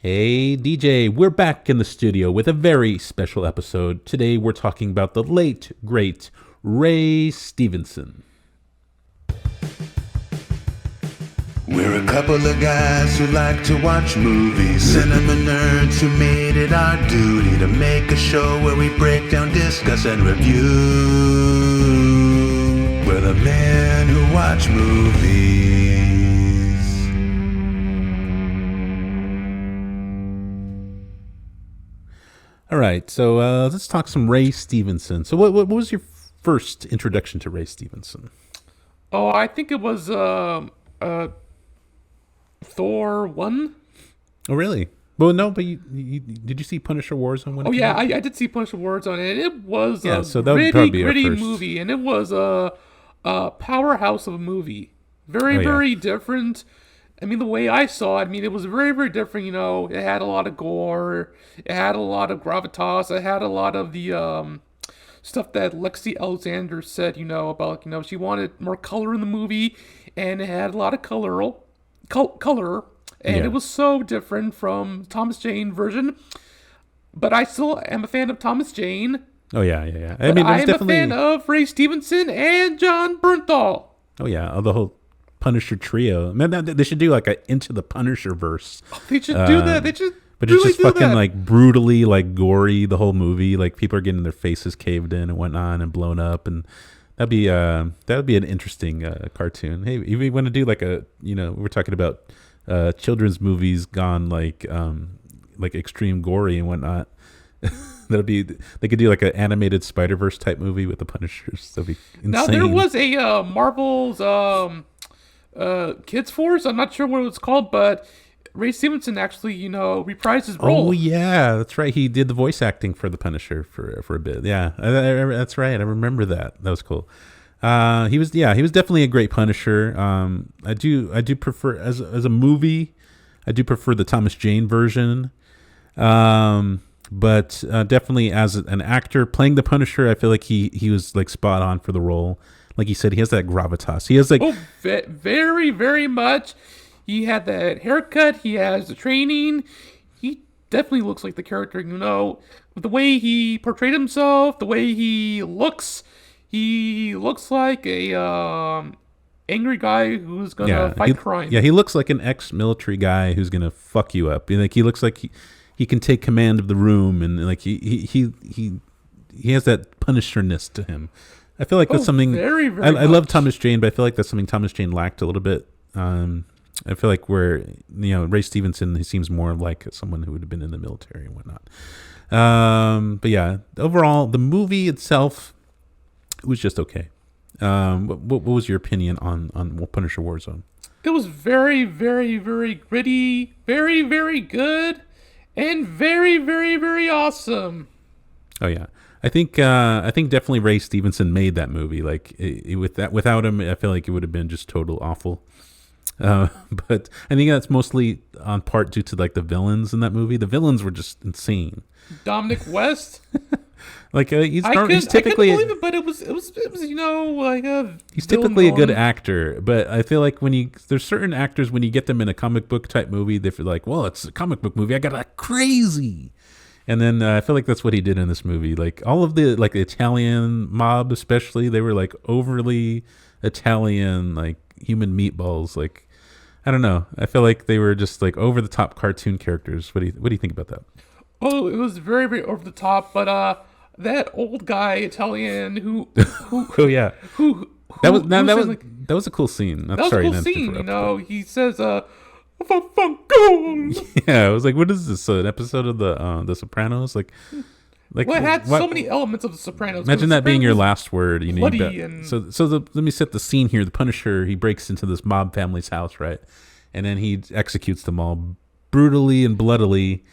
Hey DJ, we're back in the studio with a very special episode. Today we're talking about the late, great Ray Stevenson. We're a couple of guys who like to watch movies, cinema nerds who made it our duty to make a show where we break down, discuss, and review. We're the men who watch movies. All right, so let's talk some Ray Stevenson. So what was your first introduction to Ray Stevenson? Oh, I think it was Thor 1. Oh, really? Well, no, but you did you see Punisher Warzone? When Oh, yeah, I did see Punisher Warzone, and it was so that would probably be our gritty first movie, and it was a powerhouse of a movie. Very different. I mean, the way I saw it, it was very different, It had a lot of gore. It had a lot of gravitas. It had a lot of the stuff that Lexi Alexander said, about, she wanted more color in the movie, and it had a lot of color, and it was so different from Thomas Jane version. But I still am a fan of Thomas Jane. Oh, yeah. I am a fan of Ray Stevenson and John Bernthal. Oh, yeah, the whole Punisher trio. Man, they should do like a Into the Punisher verse. Oh, they should do that. They should. But really it's just fucking that. like brutally like gory the whole movie. Like people are getting their faces caved in and whatnot and blown up, and that'd be an interesting cartoon. Hey, if we want to do like we're talking about children's movies gone like extreme gory and whatnot. They could do like an animated Spider-Verse type movie with the Punishers. That'd be insane. Now there was a Marvel's Kids Force. I'm not sure what it was called, but Ray Stevenson actually, reprised his role. Oh yeah, that's right. He did the voice acting for the Punisher for a bit. Yeah, that's right. I remember that. That was cool. He was definitely a great Punisher. I do prefer as a movie. I do prefer the Thomas Jane version. But definitely as an actor playing the Punisher, I feel like he was like spot on for the role. Like you said, he has that gravitas. He has like very much. He had that haircut. He has the training. He definitely looks like the character. The way he portrayed himself, the way he looks like a angry guy who's gonna fight crime. Yeah, he looks like an ex-military guy who's gonna fuck you up. Like he looks like he can take command of the room, and like he has that Punisherness to him. I feel like that's something. Very I love Thomas Jane, but I feel like that's something Thomas Jane lacked a little bit. I feel like Ray Stevenson, he seems more like someone who would have been in the military and whatnot. But yeah, overall, the movie itself was just okay. What was your opinion on Punisher Warzone? It was very gritty, very good, and very awesome. Oh yeah, I think definitely Ray Stevenson made that movie. Like without him, I feel like it would have been just total awful. But I think that's mostly on part due to like the villains in that movie. The villains were just insane. Dominic West. Like he's typically. I couldn't believe it, but it was like a. He's typically a good actor, but I feel like there's certain actors when you get them in a comic book type movie, they feel like, well, it's a comic book movie, I got to act crazy. And then I feel like that's what he did in this movie. Like all of the like the Italian mob, especially, they were like overly Italian, like human meatballs. Like I don't know. I feel like they were just like over the top cartoon characters. What do you think about that? Oh, it was very over the top, but that old guy Italian who oh yeah, that was a cool scene. That was a cool scene. He says yeah, I was like, what is this? An episode of the Sopranos? Like well, it had so many elements of the Sopranos. Imagine that being your last word. So let me set the scene here. The Punisher, he breaks into this mob family's house, right, and then he executes them all brutally and bloodily.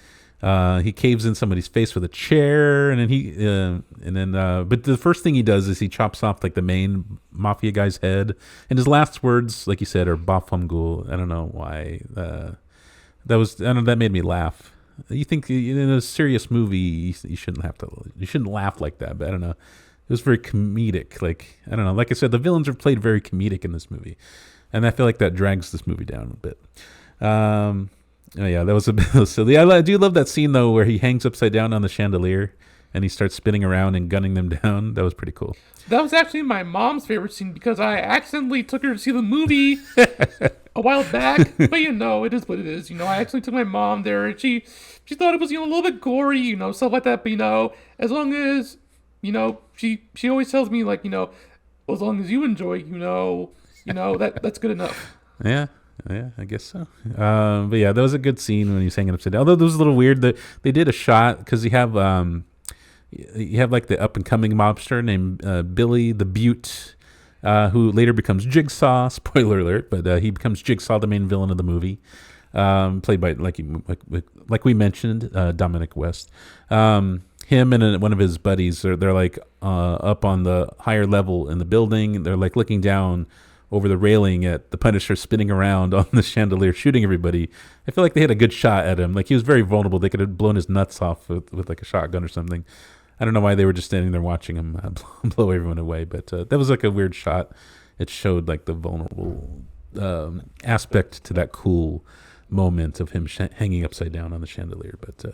He caves in somebody's face with a chair, and then but the first thing he does is he chops off like the main mafia guy's head, and his last words, like you said, are "Bafumgul." I don't know why. That made me laugh. You think in a serious movie you shouldn't laugh like that, but I don't know. It was very comedic. Like I don't know. Like I said, the villains are played very comedic in this movie, and I feel like that drags this movie down a bit. Oh yeah, that was a bit silly. I do love that scene though, where he hangs upside down on the chandelier and he starts spinning around and gunning them down. That was pretty cool. That was actually my mom's favorite scene because I accidentally took her to see the movie a while back. But it is what it is. I actually took my mom there, and she thought it was a little bit gory, stuff like that. But as long as she always tells me like well, as long as you enjoy, that's good enough. Yeah. Yeah, I guess so. But yeah, that was a good scene when he's hanging upside down. Although it was a little weird that they did a shot because you have like the up and coming mobster named Billy the Beaut, who later becomes Jigsaw. Spoiler alert! But he becomes Jigsaw, the main villain of the movie, played by like we mentioned, Dominic West. Him and one of his buddies, they're like up on the higher level in the building. They're like looking down over the railing at the Punisher spinning around on the chandelier, shooting everybody. I feel like they had a good shot at him. Like he was very vulnerable. They could have blown his nuts off with like a shotgun or something. I don't know why they were just standing there watching him blow everyone away, but that was like a weird shot. It showed like the vulnerable aspect to that cool moment of him hanging upside down on the chandelier. But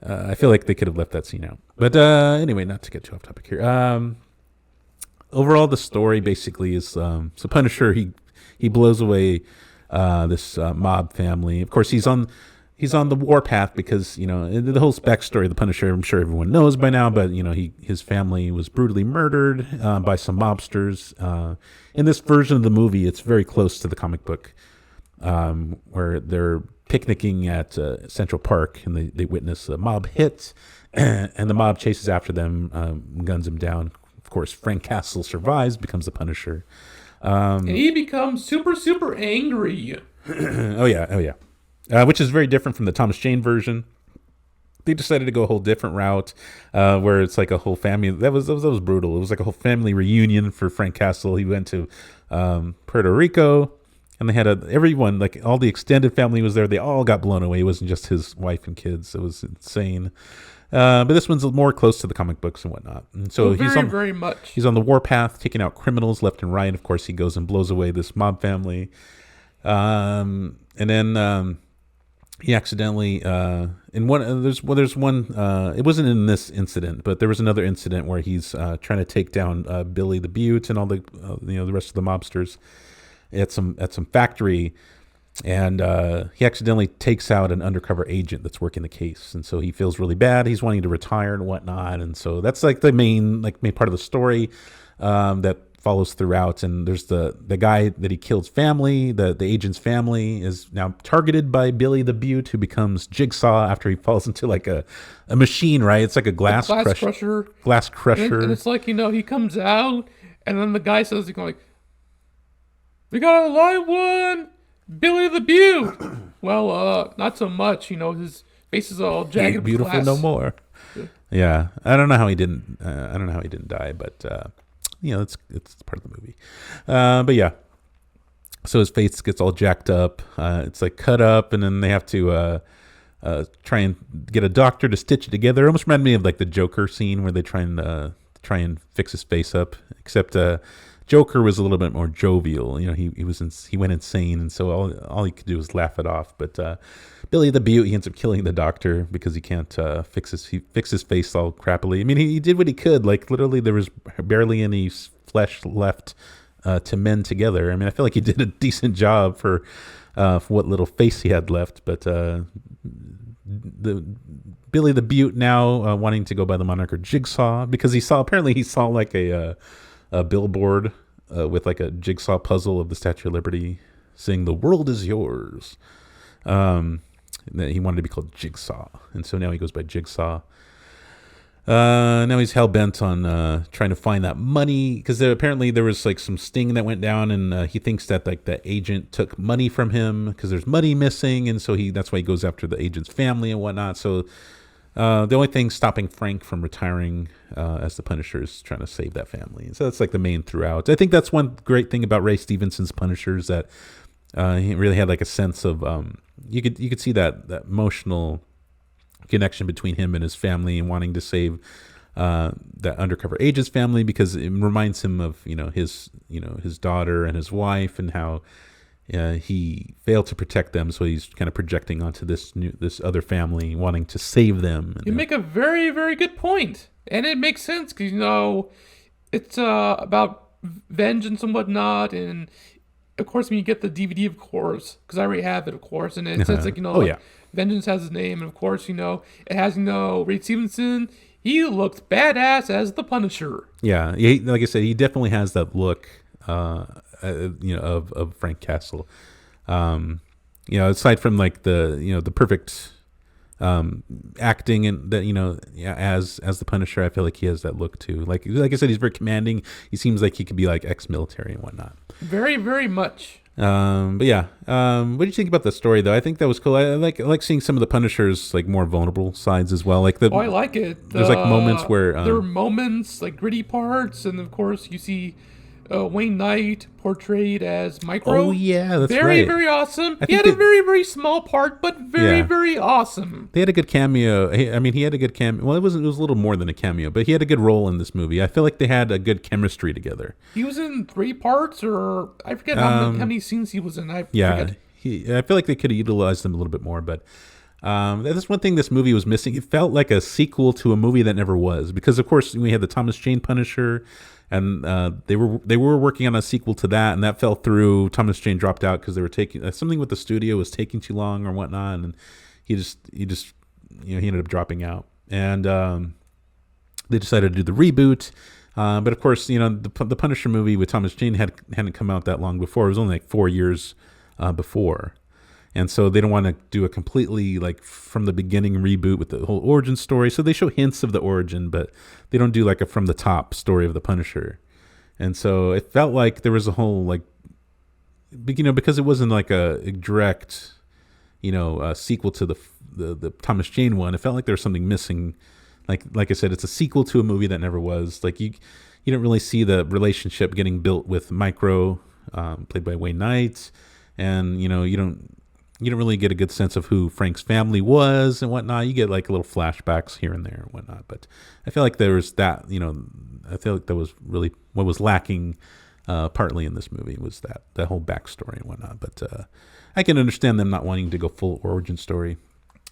I feel like they could have left that scene out. But anyway, not to get too off topic here. Overall, the story basically is so Punisher he blows away this mob family. Of course, he's on the warpath because the whole backstory of the Punisher, I'm sure everyone knows by now. But his family was brutally murdered by some mobsters. In this version of the movie, it's very close to the comic book, where they're picnicking at Central Park and they witness a mob hit, and the mob chases after them, guns them down. Of course, Frank Castle survives, becomes the Punisher. And he becomes super, super angry. Oh yeah. Which is very different from the Thomas Jane version. They decided to go a whole different route, where it's like a whole family. That was brutal. It was like a whole family reunion for Frank Castle. He went to Puerto Rico, and they had everyone, like all the extended family was there. They all got blown away. It wasn't just his wife and kids. It was insane. But this one's more close to the comic books and whatnot. And so very much. He's on the warpath, taking out criminals left and right. Of course, he goes and blows away this mob family. And then he accidentally there's one. It wasn't in this incident, but there was another incident where he's trying to take down Billy the Beaut and all the the rest of the mobsters at some factory. And he accidentally takes out an undercover agent that's working the case, and so he feels really bad. He's wanting to retire and whatnot, and so that's like the main part of the story that follows throughout. And there's the guy that he killed's family, the agent's family, is now targeted by Billy the Beaut, who becomes Jigsaw after he falls into like a machine, right? It's like a glass crusher. Glass crusher. And it's like he comes out, and then the guy says, like, "We got a live one. Billy the Beaut." Well, not so much. His face is all jagged. Ain't beautiful glass. No more. Yeah, I don't know how he didn't. I don't know how he didn't die, but it's part of the movie. But yeah, so his face gets all jacked up. It's like cut up, and then they have to try and get a doctor to stitch it together. It almost reminded me of like the Joker scene where they try and fix his face up, except Joker was a little bit more jovial. He went insane, and so all he could do was laugh it off. But Billy the Beaut, he ends up killing the doctor because he can't fix his face all crappily. I mean, he did what he could. Like literally, there was barely any flesh left to mend together. I mean, I feel like he did a decent job for what little face he had left. But the Billy the Beaut now wanting to go by the moniker Jigsaw because he saw like a billboard with like a jigsaw puzzle of the Statue of Liberty saying "The world is yours." He wanted to be called Jigsaw, and so now he goes by Jigsaw. Now he's hell bent on trying to find that money because apparently there was like some sting that went down, and he thinks that like the agent took money from him because there's money missing, and so that's why he goes after the agent's family and whatnot. So the only thing stopping Frank from retiring as the Punisher is trying to save that family. So that's like the main throughout. I think that's one great thing about Ray Stevenson's Punishers, that he really had like a sense of you could see that emotional connection between him and his family and wanting to save that undercover agent's family because it reminds him of his daughter and his wife and how he failed to protect them, so he's kind of projecting onto this other family, wanting to save them. You make a very, very good point, and it makes sense because it's about vengeance and whatnot, and of course when you get the DVD, of course, because I already have it, of course, and it says Vengeance has his name, and of course it has Ray Stevenson. He looks badass as the Punisher. Yeah, like I said, he definitely has that look, of Frank Castle. Aside from like the perfect acting and that as the Punisher, I feel like he has that look too. Like I said, he's very commanding. He seems like he could be like ex-military and whatnot. Very, very much. What do you think about the story though? I think that was cool. I like seeing some of the Punisher's like more vulnerable sides as well. Like I like it. There's like moments where there are moments like gritty parts, and of course you see Wayne Knight portrayed as Micro. Oh yeah, that's very, right. Very awesome. He had a very, very small part, but very, very awesome. They had a good cameo. He had a good cameo. Well, it was a little more than a cameo, but he had a good role in this movie. I feel like they had a good chemistry together. He was in 3 parts, or I forget how many scenes he was in. I feel like they could have utilized him a little bit more, but that's one thing this movie was missing. It felt like a sequel to a movie that never was, because of course we had the Thomas Jane Punisher. And they were working on a sequel to that, and that fell through. Thomas Jane dropped out because they were taking something with the studio was taking too long or whatnot, and he ended up dropping out. And they decided to do the reboot. But of course, the Punisher movie with Thomas Jane hadn't come out that long before. It was only like 4 years before. And so they don't want to do a completely like from the beginning reboot with the whole origin story. So they show hints of the origin, but they don't do like a from the top story of the Punisher. And so it felt like there was a whole like, because it wasn't like a direct, sequel to the Thomas Jane one. It felt like there was something missing. Like I said, it's a sequel to a movie that never was. Like you don't really see the relationship getting built with Micro, played by Wayne Knight, and you don't really get a good sense of who Frank's family was and whatnot. You get like little flashbacks here and there and whatnot. But I feel like there was that, I feel like that was really what was lacking partly in this movie was that whole backstory and whatnot. But I can understand them not wanting to go full origin story.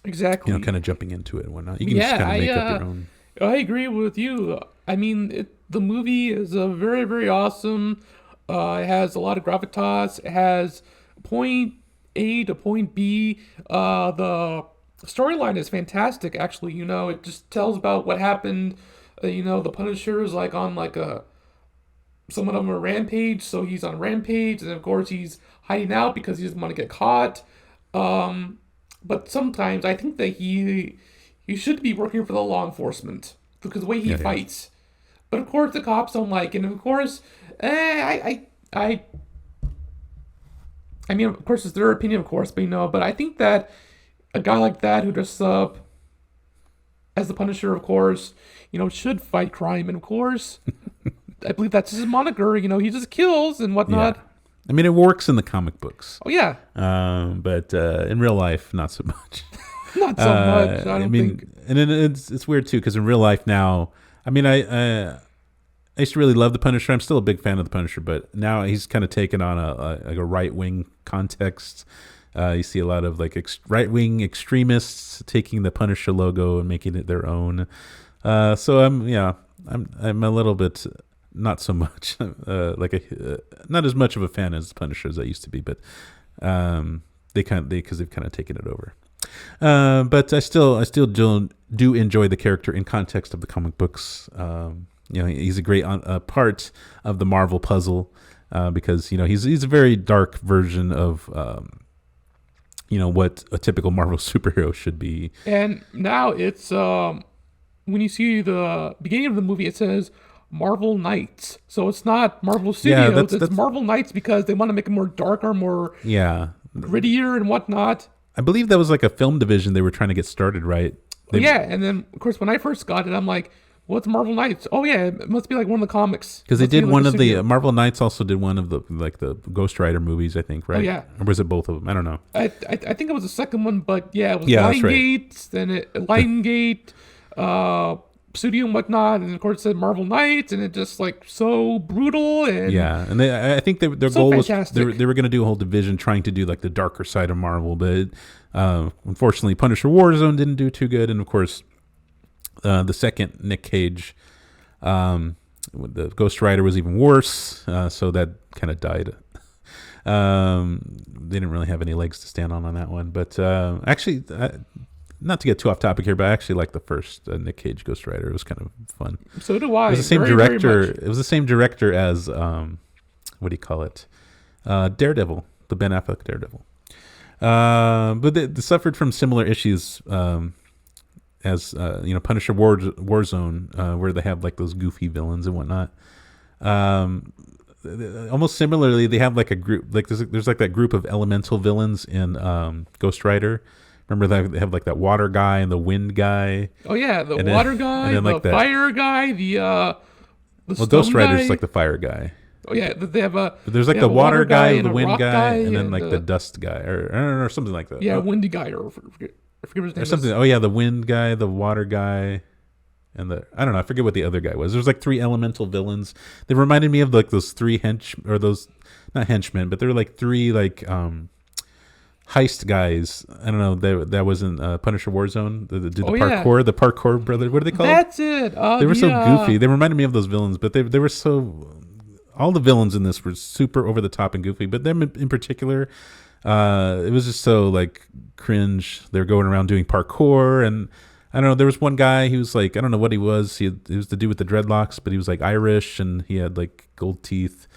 Exactly. Kind of jumping into it and whatnot. You can just kind of make up your own. I agree with you. I mean, the movie is very, very awesome. It has a lot of gravitas. It has point A to point B. The storyline is fantastic, actually. It just tells about what happened. The Punisher is like on like somewhat of a rampage, so he's on a rampage, and of course he's hiding out because he doesn't want to get caught. But sometimes I think that he should be working for the law enforcement because the way he fights. But of course the cops don't like it, and of course, I mean, of course, it's their opinion, of course, but I think that a guy like that who dresses up as the Punisher, of course, should fight crime. And of course, I believe that's his moniker. He just kills and whatnot. Yeah. I mean, it works in the comic books. Oh, yeah. But in real life, not so much. Not so much, I don't think. And it's weird, too, because in real life now, I mean, I used to really love the Punisher. I'm still a big fan of the Punisher, but now he's kind of taken on a right-wing context. You see a lot of like right-wing extremists taking the Punisher logo and making it their own. So I'm a little bit not so much not as much of a fan as the Punisher as I used to be, but because they've kind of taken it over. But I still do enjoy the character in context of the comic books. He's a great part of the Marvel puzzle because he's a very dark version of what a typical Marvel superhero should be. And now it's when you see the beginning of the movie, it says Marvel Knights, so it's not Marvel Studios. It's Marvel Knights because they want to make it more darker, more grittier and whatnot. I believe that was like a film division they were trying to get started, right? And then of course when I first got it, I'm like, what's Marvel Knights? Oh yeah, it must be like one of the comics. Because they did one of the Marvel Knights also did one of the the Ghost Rider movies, I think, right? Oh yeah. Or was it both of them? I don't know. I think it was the second one, but yeah, it was Lion Gate, then Lion Gate, studio and whatnot, and of course the Marvel Knights, and it just like so brutal and and I think their so goal fantastic. was they were going to do a whole division trying to do like the darker side of Marvel, but unfortunately Punisher Warzone didn't do too good, and of course the second Nick Cage, the Ghost Rider was even worse, so that kind of died. They didn't really have any legs to stand on that one, but actually. Not to get too off topic here, but I actually like the first Nick Cage Ghost Rider. It was kind of fun. So do I. It was the same director. It was the same director as what do you call it? Daredevil, the Ben Affleck Daredevil. But they suffered from similar issues as Punisher Warzone, where they have like those goofy villains and whatnot. Almost similarly, they have like a group, like there's like that group of elemental villains in Ghost Rider. Remember that they have like that water guy and the wind guy. Oh yeah, the water guy, and then, like, the fire guy, the Ghost Rider's guy. Like the fire guy. Oh yeah, they have a. But there's like the water guy, the wind guy, and then like the dust guy, or something like that. Yeah, windy guy, or I forget his name. Or something. Oh yeah, the wind guy, the water guy, and I don't know. I forget what the other guy was. There's like 3 elemental villains. They reminded me of like those 3 not henchmen, but they're like 3 like heist guys. I don't know. That was in Punisher Warzone. The parkour, the parkour brother. What are they called? That's it. They were so goofy. They reminded me of those villains, but they were so. All the villains in this were super over the top and goofy, but them in particular, it was just so like cringe. They were going around doing parkour, and I don't know. There was one guy. He was like, I don't know what he was. He was the dude with the dreadlocks, but he was like Irish, and he had like gold teeth.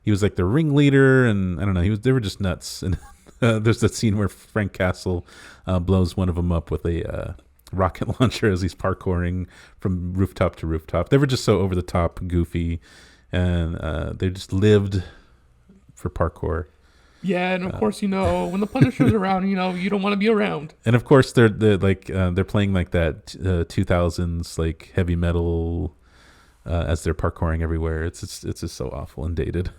He was like the ringleader, and I don't know. They were just nuts. And there's that scene where Frank Castle blows one of them up with a rocket launcher as he's parkouring from rooftop to rooftop. They were just so over the top, goofy, and they just lived for parkour. Yeah, and of course, when the Punisher's around, you don't want to be around. And of course, they're playing like that 2000s like heavy metal as they're parkouring everywhere. It's just so awful and dated.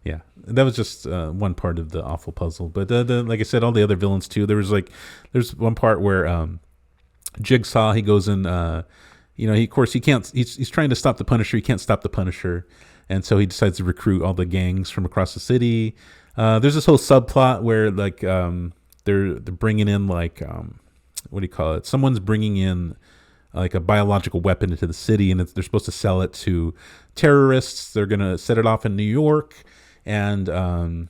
Yeah, that was just one part of the awful puzzle. But like I said, all the other villains too. There's one part where Jigsaw, he goes in. He can't. He's trying to stop the Punisher. He can't stop the Punisher, and so he decides to recruit all the gangs from across the city. There's this whole subplot where like they're bringing in like what do you call it? Someone's bringing in like a biological weapon into the city, and they're supposed to sell it to terrorists. They're gonna set it off in New York. And then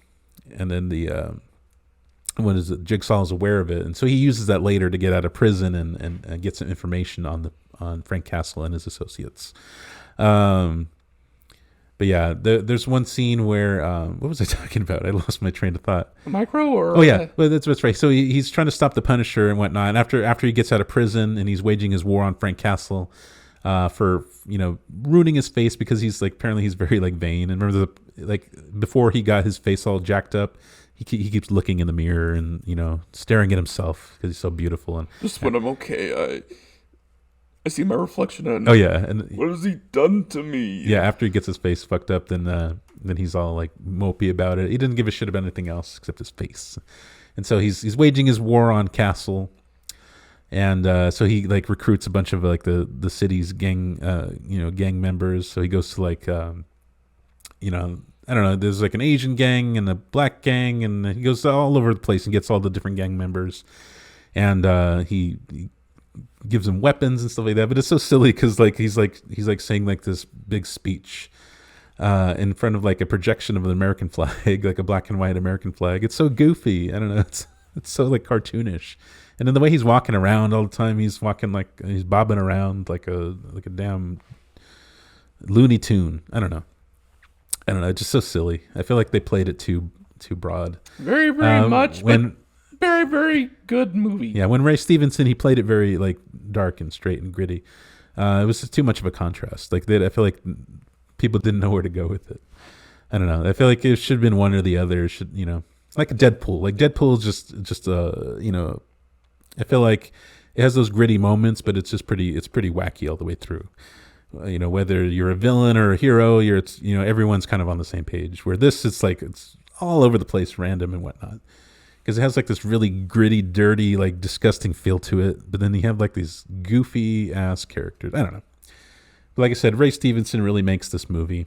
Jigsaw is aware of it, and so he uses that later to get out of prison and get some information on Frank Castle and his associates. But yeah, there's one scene where what was I talking about? I lost my train of thought. Micro or well, that's right. So he's trying to stop the Punisher and whatnot. And after he gets out of prison and he's waging his war on Frank Castle. For ruining his face because he's like apparently he's very like vain, and remember before he got his face all jacked up, he keeps looking in the mirror and staring at himself because he's so beautiful. And just when I'm okay, I see my reflection and and what has he done to me? Yeah, after he gets his face fucked up, then he's all like mopey about it. He didn't give a shit about anything else except his face, and so he's waging his war on Castle. And so he like recruits a bunch of like the city's gang members. So he goes to like I don't know, there's like an Asian gang and a black gang, and he goes all over the place and gets all the different gang members, and he gives them weapons and stuff like that. But it's so silly because like he's saying like this big speech in front of like a projection of an American flag, like a black and white American flag. It's so goofy. I don't know. It's so like cartoonish. And then the way he's walking around all the time, he's walking like he's bobbing around like a damn Looney Tune. I don't know. It's just so silly. I feel like they played it too broad. Very, very much. But very, very good movie. Yeah, when Ray Stevenson, he played it very like dark and straight and gritty. It was just too much of a contrast. Like I feel like people didn't know where to go with it. I don't know. I feel like it should have been one or the other. It should like Deadpool. Like Deadpool is just I feel like it has those gritty moments, but it's pretty wacky all the way through. Whether you're a villain or a hero, everyone's kind of on the same page. Where this, it's like it's all over the place, random and whatnot. because it has like this really gritty, dirty, like disgusting feel to it. But then you have like these goofy ass characters. I don't know. But like I said, Ray Stevenson really makes this movie.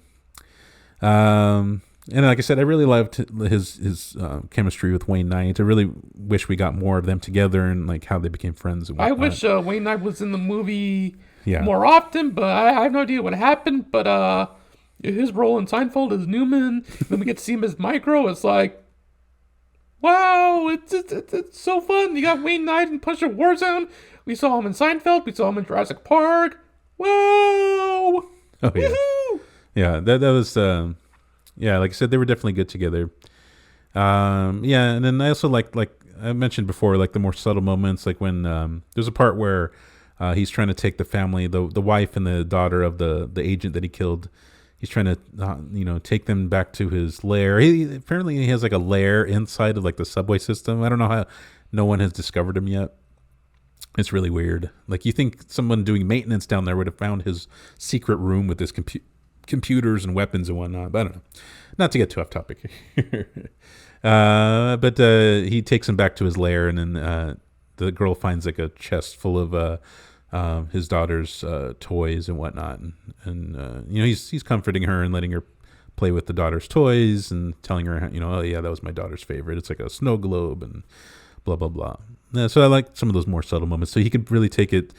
And like I said, I really loved his chemistry with Wayne Knight. I really wish we got more of them together and like how they became friends. And I wish Wayne Knight was in the movie more often, but I have no idea what happened. But his role in Seinfeld as Newman, then we get to see him as Micro. It's like, wow, it's so fun. You got Wayne Knight in Punisher Warzone. We saw him in Seinfeld. We saw him in Jurassic Park. Wow! Oh yeah, Woo-hoo! Yeah. That was. Yeah, like I said, they were definitely good together. Yeah, and then I also like I mentioned before, like the more subtle moments, like when there's a part where he's trying to take the family, the wife and the daughter of the agent that he killed. He's trying to take them back to his lair. Apparently he has like a lair inside of like the subway system. I don't know how no one has discovered him yet. It's really weird. Like you think someone doing maintenance down there would have found his secret room with his computers and weapons and whatnot, but I don't know. Not to get too off topic here. But he takes him back to his lair, and then the girl finds like a chest full of his daughter's toys and whatnot, and he's comforting her and letting her play with the daughter's toys and telling her, oh yeah, that was my daughter's favorite. It's like a snow globe and blah blah blah. So I like some of those more subtle moments. So he could really take it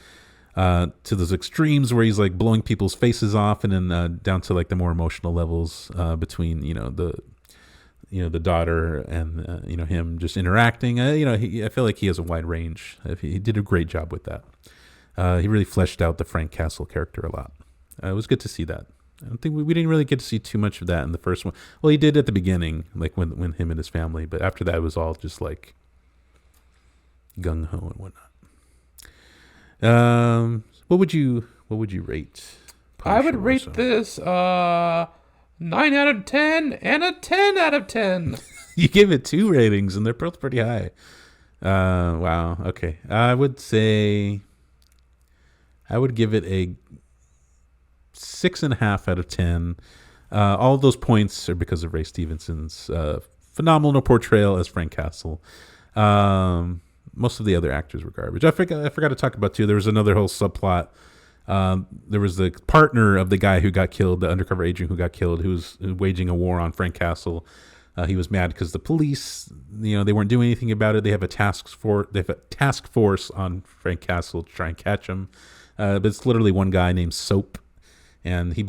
to those extremes where he's like blowing people's faces off, and then down to like the more emotional levels between the daughter and him just interacting. I feel like he has a wide range. He did a great job with that. He really fleshed out the Frank Castle character a lot. It was good to see that. I don't think we didn't really get to see too much of that in the first one. Well, he did at the beginning, like when him and his family, but after that it was all just like gung ho and whatnot. What would you rate Punisher? I would rate this 9 out of 10 and a 10 out of 10. You give it 2 ratings, and they're both pretty high. Wow. Okay. I would give it a 6.5 out of 10. All of those points are because of Ray Stevenson's phenomenal portrayal as Frank Castle. Most of the other actors were garbage. I forgot to talk about too. There was another whole subplot. There was the partner of the guy who got killed, the undercover agent who got killed, who was waging a war on Frank Castle. He was mad because the police, they weren't doing anything about it. They have a task force on Frank Castle to try and catch him. But it's literally one guy named Soap, and he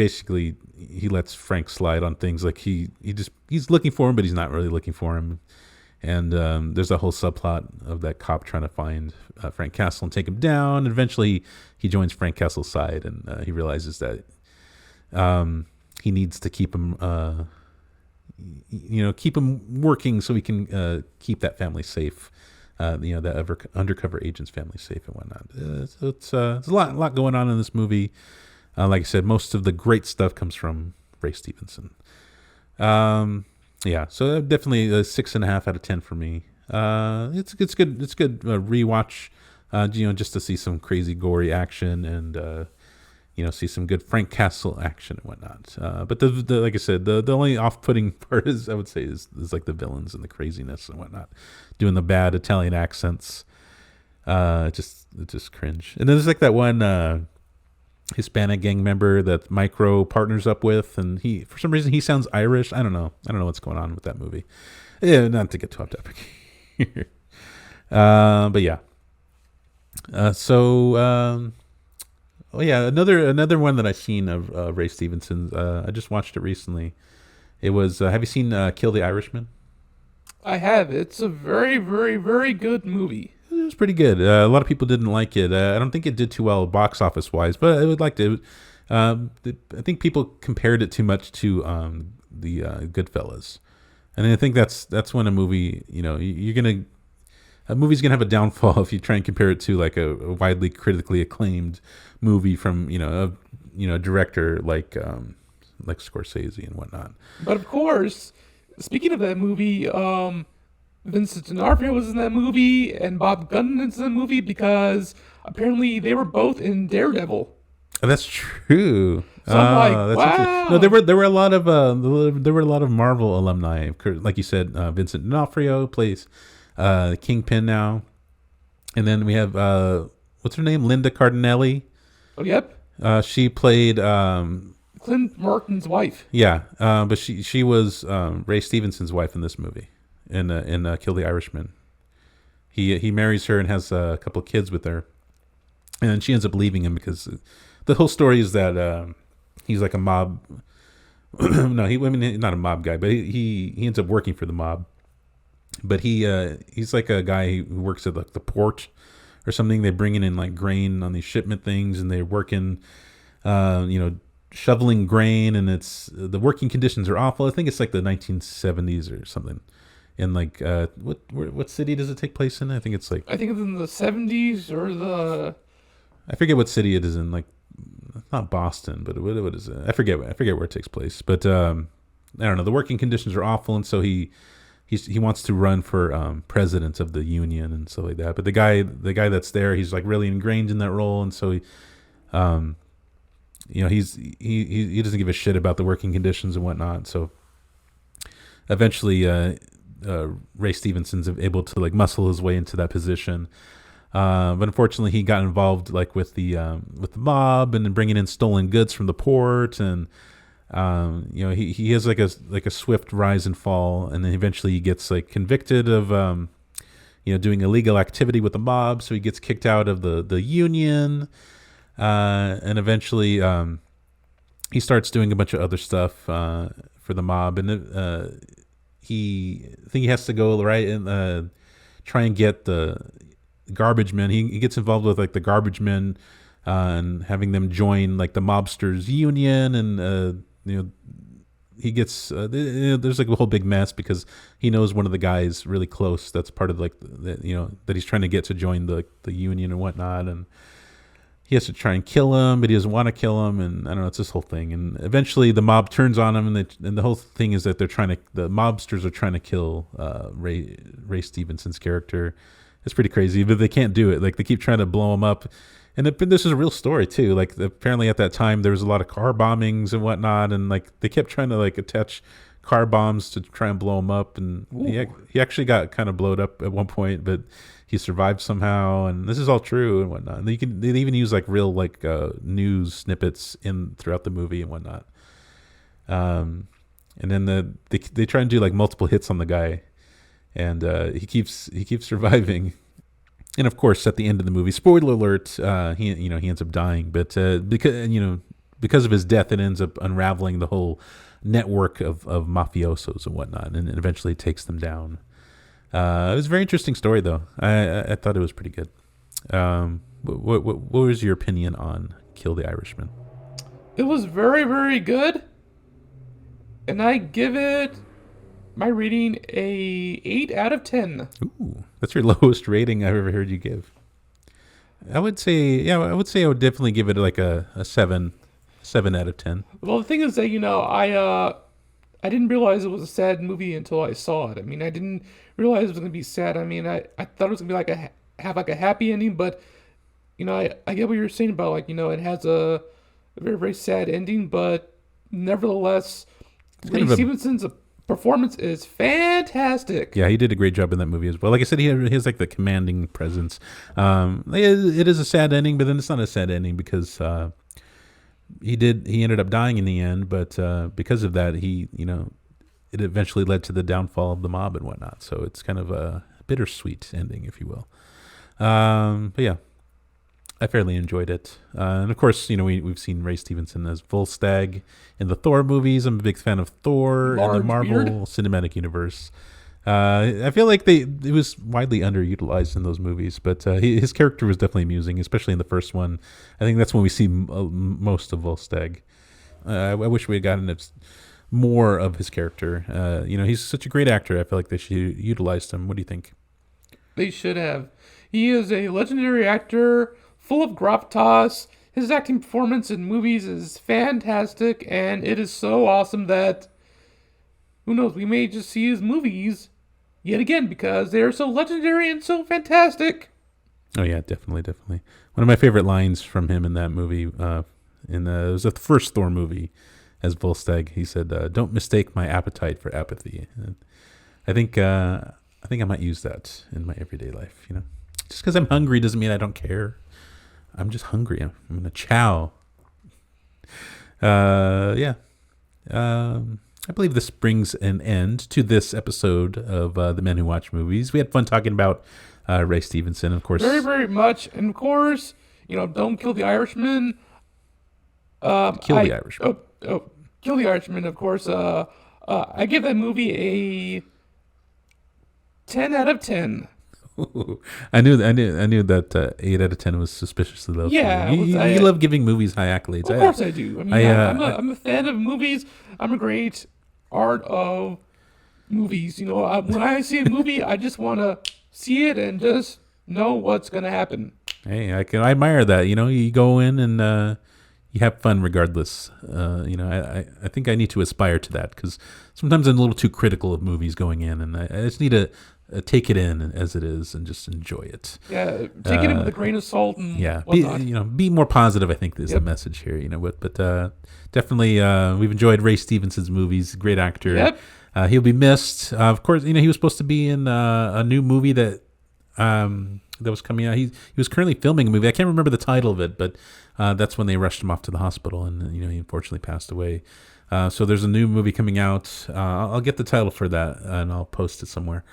lets Frank slide on things. Like he's looking for him, but he's not really looking for him. And there's a whole subplot of that cop trying to find Frank Castle and take him down. And eventually, he joins Frank Castle's side, and he realizes that he needs to keep him, keep him working so he can keep that family safe. That undercover agent's family safe and whatnot. So there's a lot going on in this movie. Like I said, most of the great stuff comes from Ray Stevenson. Yeah, so definitely a 6.5 out of 10 for me. It's good. It's good rewatch. Just to see some crazy gory action and see some good Frank Castle action and whatnot. But the like I said, the only off-putting part is, I would say, is like the villains and the craziness and whatnot, doing the bad Italian accents. Just cringe. And then there's like that one Hispanic gang member that Micro partners up with, and he, for some reason, he sounds Irish. I don't know what's going on with that movie. Yeah, not to get too off topic. But yeah. Another one that I've seen of Ray Stevenson's. I just watched it recently. It was. Have you seen Kill the Irishman? I have. It's a very, very, very good movie. It was pretty good. A lot of people didn't like it. I don't think it did too well box office wise, but I would like to. I think people compared it too much to the Goodfellas, and I think that's when a movie, a movie's gonna have a downfall if you try and compare it to like a widely critically acclaimed movie from a director like Scorsese and whatnot. But of course, speaking of that movie, Vincent D'Onofrio was in that movie, and Bob Gunn is in the movie because apparently they were both in Daredevil. Oh, that's true. So I'm like, wow. No, there were a lot of Marvel alumni. Like you said, Vincent D'Onofrio plays Kingpin now. And then we have what's her name? Linda Cardinelli. Oh, yep. She played Clint Martin's wife. Yeah, but she was Ray Stevenson's wife in this movie, in Kill the Irishman. He marries her and has a couple of kids with her, and she ends up leaving him because the whole story is that he's like a mob. No, he's not a mob guy, but he ends up working for the mob. But he's like a guy who works at like the port or something. They're bringing in like grain on these shipment things, and they're working, shoveling grain, and the working conditions are awful. I think it's like the 1970s or something. In like what city does it take place in? I think it's in the 70s or I forget what city it is in. Like, not Boston, but what is it? I forget where it takes place. But I don't know. The working conditions are awful, and so he wants to run for president of the union and stuff like that. But the guy that's there, he's like really ingrained in that role, and so he doesn't give a shit about the working conditions and whatnot. So eventually, Ray Stevenson's able to like muscle his way into that position. But unfortunately, he got involved like with the mob and bringing in stolen goods from the port, and he has like a swift rise and fall, and then eventually he gets like convicted of doing illegal activity with the mob, so he gets kicked out of the union, and eventually he starts doing a bunch of other stuff for the mob, and he has to go right and try and get the garbage men. He gets involved with like the garbage men and having them join like the mobsters union, and he gets there's like a whole big mess because he knows one of the guys really close that's part of like that he's trying to get to join the union and whatnot, and he has to try and kill him, but he doesn't want to kill him, and I don't know, it's this whole thing. And eventually the mob turns on him, and the whole thing is that the mobsters are trying to kill Ray Stevenson's character. It's pretty crazy, but they can't do it. Like, they keep trying to blow him up. And this is a real story too. Like, apparently at that time there was a lot of car bombings and whatnot, and like they kept trying to like attach car bombs to try and blow him up, and he actually got kind of blowed up at one point, but he survived somehow, and this is all true and whatnot. And they even use like real like news snippets throughout the movie and whatnot. And then they try and do like multiple hits on the guy, and he keeps surviving. And of course, at the end of the movie, spoiler alert, he ends up dying. But because of his death, it ends up unraveling the whole network of mafiosos and whatnot, and it eventually takes them down. It was a very interesting story, though. I thought it was pretty good. What was your opinion on Kill the Irishman? It was very, very good, and I give it my rating a 8 out of 10. Ooh, that's your lowest rating I've ever heard you give. I would say I would definitely give it like a 7 out of 10. Well, the thing is that I didn't realize it was a sad movie until I saw it. I mean, I didn't realize it was going to be sad. I mean, I thought it was going to be have a happy ending, but I get what you're saying about like it has a very, very sad ending, but nevertheless, Ray Stevenson's performance is fantastic. Yeah, he did a great job in that movie as well. Like I said, he has like the commanding presence. It is a sad ending, but then it's not a sad ending because he ended up dying in the end, but because of that, it eventually led to the downfall of the mob and whatnot. So it's kind of a bittersweet ending, if you will. But yeah, I fairly enjoyed it. And of course, we've seen Ray Stevenson as Volstagg in the Thor movies. I'm a big fan of Thor and the Marvel Cinematic Universe. I feel like it was widely underutilized in those movies, but his character was definitely amusing, especially in the first one. I think that's when we see most of Volstagg. I wish we had gotten more of his character. He's such a great actor. I feel like they should utilize him. What do you think? They should have. He is a legendary actor, full of gravitas. His acting performance in movies is fantastic, and it is so awesome that, who knows, we may just see his movies yet again because they are so legendary and so fantastic. Oh yeah, definitely. One of my favorite lines from him in that movie, it was the first Thor movie as Volstagg. He said, "Don't mistake my appetite for apathy." And I think I think I might use that in my everyday life. Just because I'm hungry doesn't mean I don't care. I'm just hungry. I'm gonna chow. Yeah. I believe this brings an end to this episode of The Men Who Watch Movies. We had fun talking about Ray Stevenson, of course. Very, very much. And of course, don't kill the Irishman. Kill the Irishman. Kill the Irishman, of course. I give that movie a 10 out of 10. Ooh, I knew that 8 out of 10 was suspiciously low. Yeah, you love giving movies high accolades. Of course I do. I mean, I'm a fan of movies. I'm a great art of movies. When I see a movie, I just want to see it and just know what's gonna happen. Hey, I admire that. You go in and you have fun regardless. I think I need to aspire to that because sometimes I'm a little too critical of movies going in, and I just need to take it in as it is and just enjoy it. Yeah, take it in with a grain of salt and be more positive. I think is the message here. But definitely we've enjoyed Ray Stevenson's movies. Great actor. Yep. He'll be missed. Of course, he was supposed to be in a new movie that was coming out. He was currently filming a movie. I can't remember the title of it, but that's when they rushed him off to the hospital, and he unfortunately passed away. So there's a new movie coming out. I'll get the title for that and I'll post it somewhere.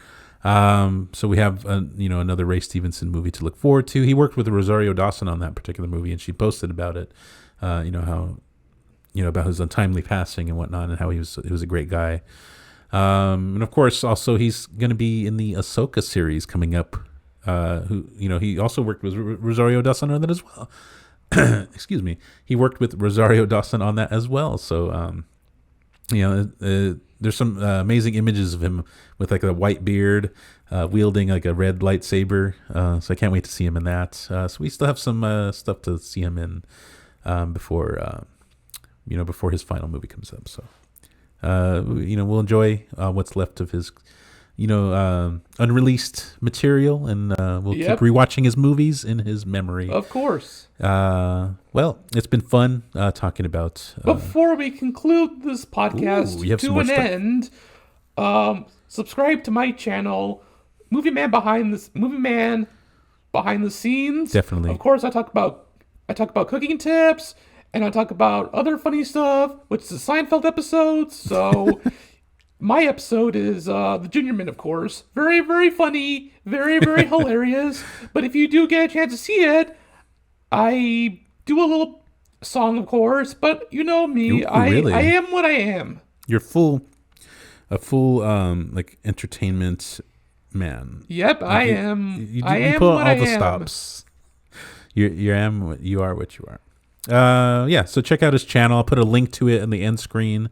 So we have another Ray Stevenson movie to look forward to. He worked with Rosario Dawson on that particular movie, and she posted about it. How about his untimely passing and whatnot, and how he was a great guy. And of course, also he's going to be in the Ahsoka series coming up. He also worked with Rosario Dawson on that as well. Excuse me. He worked with Rosario Dawson on that as well. So, there's some amazing images of him with like a white beard, wielding like a red lightsaber. So I can't wait to see him in that. So we still have some stuff to see him in before his final movie comes up. So, we'll enjoy what's left of his unreleased material, and we'll keep rewatching his movies in his memory. Of course. Well, it's been fun talking about. Before we conclude this podcast to an end, subscribe to my channel, Movie Man Behind the Scenes. Definitely. Of course, I talk about cooking tips, and I talk about other funny stuff, which is the Seinfeld episodes. So. My episode is the Junior Men, of course. Very, very funny. Very, very hilarious. But if you do get a chance to see it, I do a little song, of course. But you know me. Really? I am what I am. You're a full like entertainment man. Yep, I am. You am put what all I the am. stops. You are what you are. So check out his channel. I'll put a link to it in the end screen.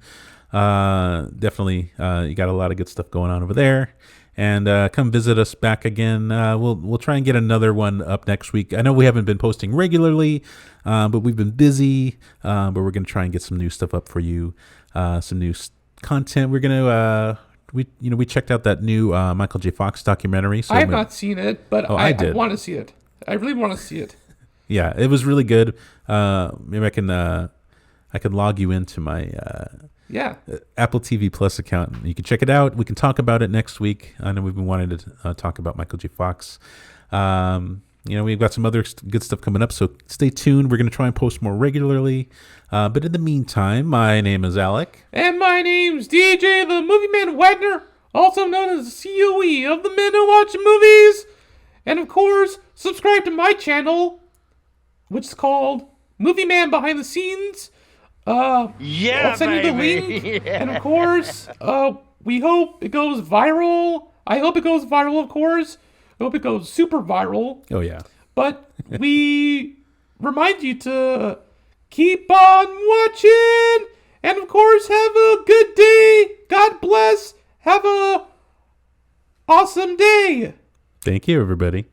Definitely you got a lot of good stuff going on over there, and come visit us back again. We'll try and get another one up next week. I know we haven't been posting regularly, but we've been busy, but we're gonna try and get some new stuff up for you, some new content. We're gonna we checked out that new Michael J. Fox documentary. So I have not seen it, but I want to see it. I really want to see it. Yeah, it was really good. Maybe I can log you into my Apple TV Plus account. You can check it out. We can talk about it next week. I know we've been wanting to talk about Michael J. Fox. We've got some other good stuff coming up, so stay tuned. We're going to try and post more regularly. But in the meantime, my name is Alec. And my name's DJ, the Movie Man Wagner, also known as the COE of the Men Who Watch Movies. And of course, subscribe to my channel, which is called Movie Man Behind the Scenes. I'll send you the link. Yeah. And of course, we hope it goes viral. I hope it goes viral, of course. I hope it goes super viral. Oh, yeah. But we remind you to keep on watching. And of course, have a good day. God bless. Have a awesome day. Thank you, everybody.